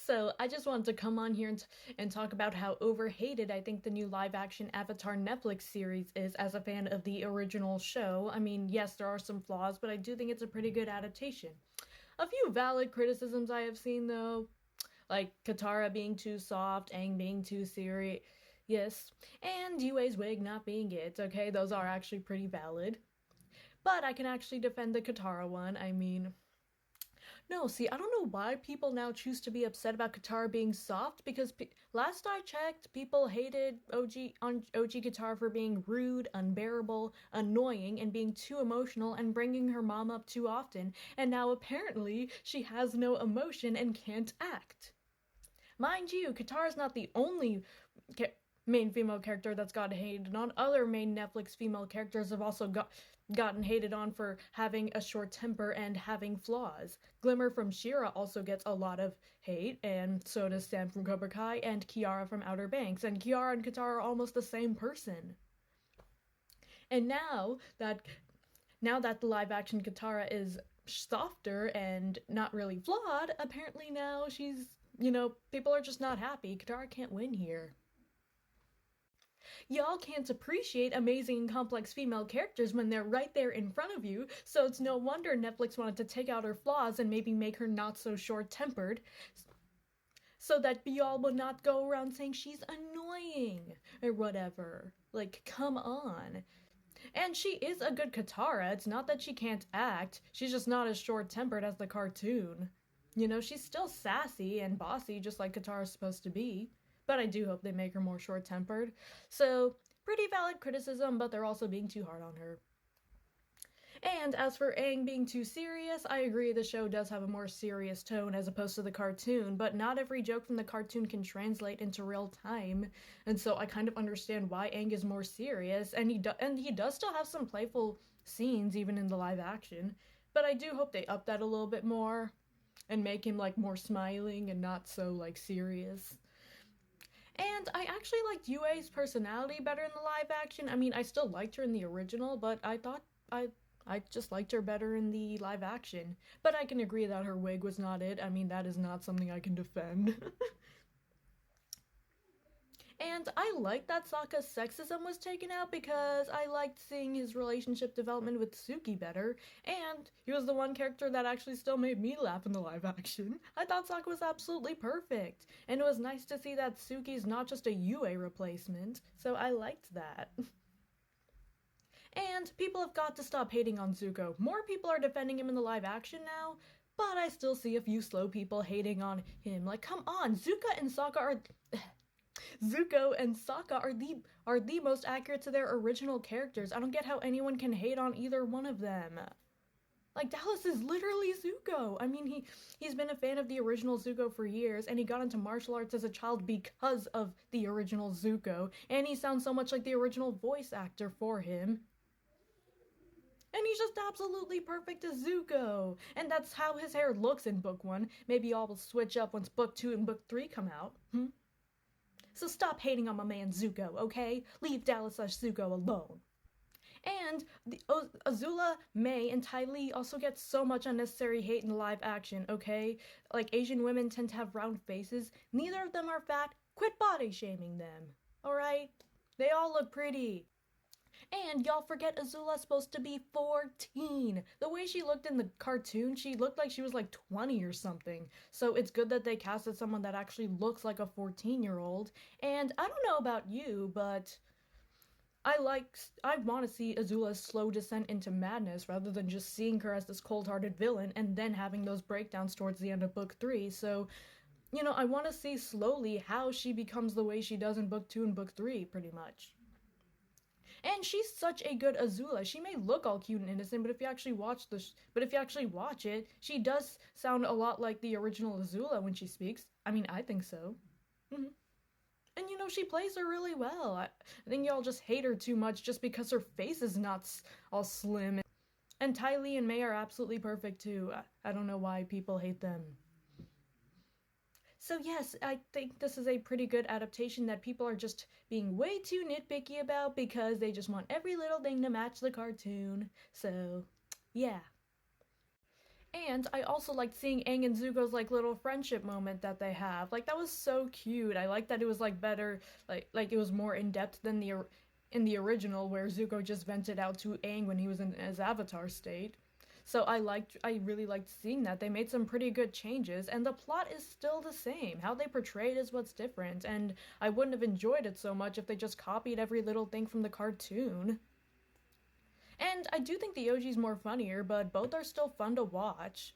So I just wanted to come on here and talk about how overhated I think the new live-action Avatar Netflix series is as a fan of the original show. I mean, yes, there are some flaws, but I do think it's a pretty good adaptation. A few valid criticisms I have seen, though, like Katara being too soft, Aang being too serious, yes, and Yue's wig not being it, okay? Those are actually pretty valid. But I can actually defend the Katara one. I mean, no, see, I don't know why people now choose to be upset about Katara being soft because last I checked, people hated OG Katara for being rude, unbearable, annoying, and being too emotional and bringing her mom up too often. And now apparently she has no emotion and can't act. Mind you, Katara's not the only main female character that's gotten hated on. Other main Netflix female characters have also gotten hated on for having a short temper and having flaws. Glimmer from Shera also gets a lot of hate, and so does Sam from Cobra Kai and Kiara from Outer Banks. And Kiara and Katara are almost the same person. And now that the live action Katara is softer and not really flawed, apparently now she's, people are just not happy. Katara can't win here. Y'all can't appreciate amazing and complex female characters when they're right there in front of you, so it's no wonder Netflix wanted to take out her flaws and maybe make her not so short-tempered, so that y'all would not go around saying she's annoying or whatever. Like, come on. And she is a good Katara. It's not that she can't act, she's just not as short-tempered as the cartoon. She's still sassy and bossy, just like Katara's supposed to be. But I do hope they make her more short-tempered. So, pretty valid criticism, but they're also being too hard on her. And as for Aang being too serious, I agree the show does have a more serious tone as opposed to the cartoon, but not every joke from the cartoon can translate into real time, and so I kind of understand why Aang is more serious, and he does still have some playful scenes even in the live action, but I do hope they up that a little bit more and make him like more smiling and not so like serious. And I actually liked Yue's personality better in the live action. I mean, I still liked her in the original, but I thought I just liked her better in the live action. But I can agree that her wig was not it. I mean, that is not something I can defend. And I liked that Sokka's sexism was taken out because I liked seeing his relationship development with Suki better, and he was the one character that actually still made me laugh in the live action. I thought Sokka was absolutely perfect, and it was nice to see that Suki's not just a Yue replacement, so I liked that. And people have got to stop hating on Zuko. More people are defending him in the live action now, but I still see a few slow people hating on him. Like, come on, Zuko and Sokka are the most accurate to their original characters. I don't get how anyone can hate on either one of them. Like, Dallas is literally Zuko. I mean, he's been a fan of the original Zuko for years, and he got into martial arts as a child because of the original Zuko, and he sounds so much like the original voice actor for him. And he's just absolutely perfect as Zuko. And that's how his hair looks in book 1. Maybe all will switch up once book 2 and book 3 come out. So stop hating on my man Zuko, okay? Leave Dallas Zuko alone. And Azula, May, and Ty Lee also get so much unnecessary hate in live action, okay? Like, Asian women tend to have round faces. Neither of them are fat. Quit body shaming them, alright? They all look pretty. And y'all forget Azula's supposed to be 14. The way she looked in the cartoon, she looked like she was like 20 or something. So it's good that they casted someone that actually looks like a 14-year-old. And I don't know about you, but I want to see Azula's slow descent into madness rather than just seeing her as this cold-hearted villain and then having those breakdowns towards the end of book 3. So, I want to see slowly how she becomes the way she does in book 2 and book 3, pretty much. And she's such a good Azula. She may look all cute and innocent, but if you actually watch it, she does sound a lot like the original Azula when she speaks. I mean, I think so. And she plays her really well. I think y'all just hate her too much just because her face is not all slim. And Ty Lee and May are absolutely perfect too. I don't know why people hate them. So yes, I think this is a pretty good adaptation that people are just being way too nitpicky about because they just want every little thing to match the cartoon. So, yeah. And I also liked seeing Aang and Zuko's like little friendship moment that they have. Like that was so cute. I liked that it was like better, like it was more in depth than in the original where Zuko just vented out to Aang when he was in his avatar state. So I really liked seeing that. They made some pretty good changes, and the plot is still the same. How they portray it is what's different, and I wouldn't have enjoyed it so much if they just copied every little thing from the cartoon. And I do think the OG's more funnier, but both are still fun to watch.